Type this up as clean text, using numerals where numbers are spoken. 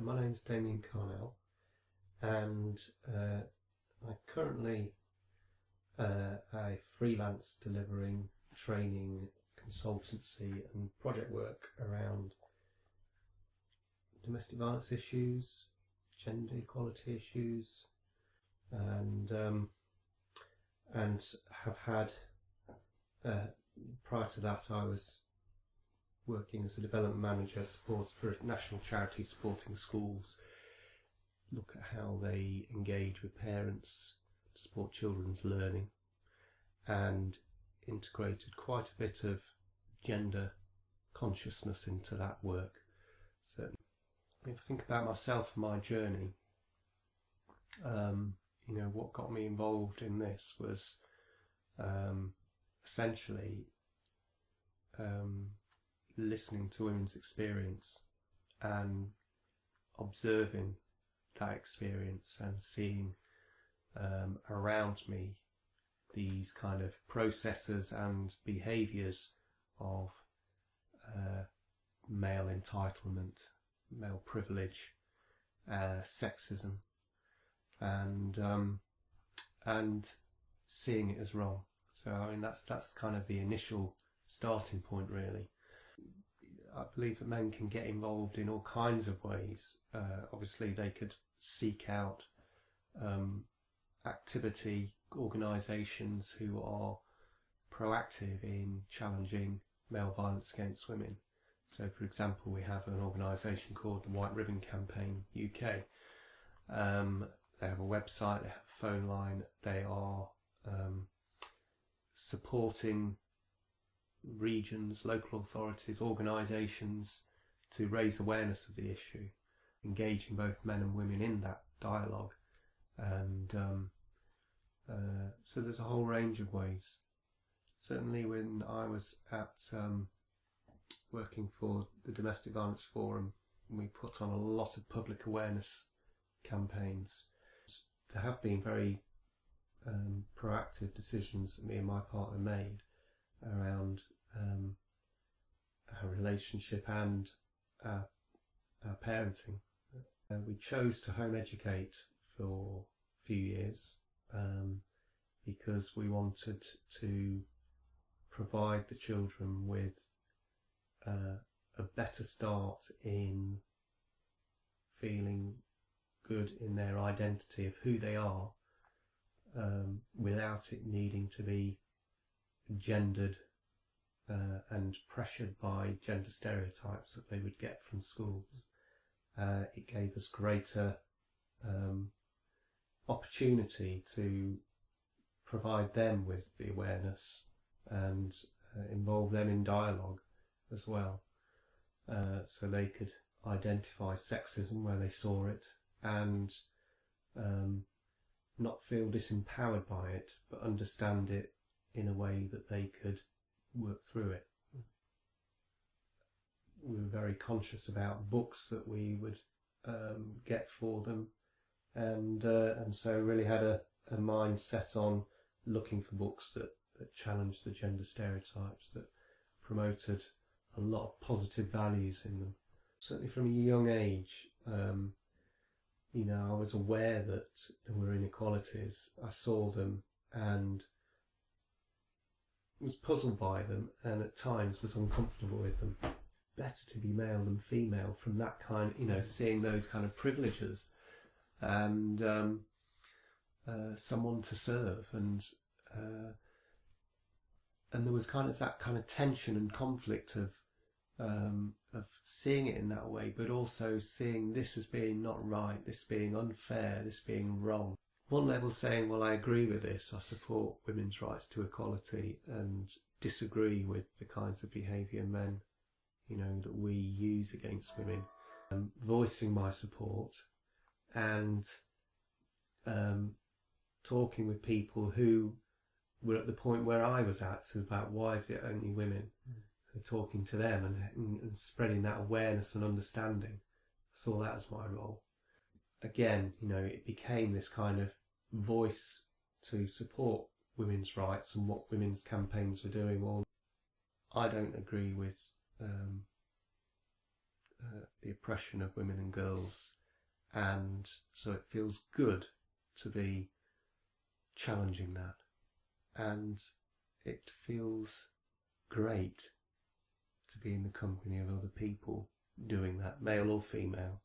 My name's Damian Carnell, and I currently a freelance delivering training, consultancy and project work around domestic violence issues, gender equality issues, and have had prior to that I was working as a development manager for a national charity supporting schools, look at how they engage with parents, support children's learning, and integrated quite a bit of gender consciousness into that work. So if I think about myself and my journey, what got me involved in this was essentially listening to women's experience and observing that experience and seeing around me these kind of processes and behaviours of male entitlement, male privilege, sexism, and seeing it as wrong. So I mean that's kind of the initial starting point, really. I believe that men can get involved in all kinds of ways. Obviously they could seek out activity, organisations who are proactive in challenging male violence against women. So for example, we have an organisation called the White Ribbon Campaign UK. They have a website, they have a phone line, they are supporting regions, local authorities, organisations to raise awareness of the issue, engaging both men and women in that dialogue. And so there's a whole range of ways. Certainly when I was at working for the Domestic Violence Forum, we put on a lot of public awareness campaigns. There have been very proactive decisions that me and my partner made around our relationship and our parenting. We chose to home educate for a few years because we wanted to provide the children with a better start in feeling good in their identity of who they are, without it needing to be gendered and pressured by gender stereotypes that they would get from schools. It gave us greater opportunity to provide them with the awareness and involve them in dialogue as well, so they could identify sexism where they saw it and not feel disempowered by it, but understand it in a way that they could work through it. We were very conscious about books that we would get for them, and so really had a mind set on looking for books that challenged the gender stereotypes, that promoted a lot of positive values in them. Certainly from a young age, I was aware that there were inequalities. I saw them and was puzzled by them, and at times was uncomfortable with them. Better to be male than female from that kind, seeing those kind of privileges, and someone to serve, and there was kind of that kind of tension and conflict of seeing it in that way, but also seeing this as being not right, this being unfair, this being wrong. One level saying, well, I agree with this, I support women's rights to equality, and disagree with the kinds of behaviour men, that we use against women. Voicing my support and talking with people who were at the point where I was at, so about why is it only women? So talking to them and spreading that awareness and understanding. I saw that as my role. Again, it became this kind of voice to support women's rights and what women's campaigns were doing. Well, I don't agree with the oppression of women and girls and so it feels good to be challenging that, and it feels great to be in the company of other people doing that, male or female.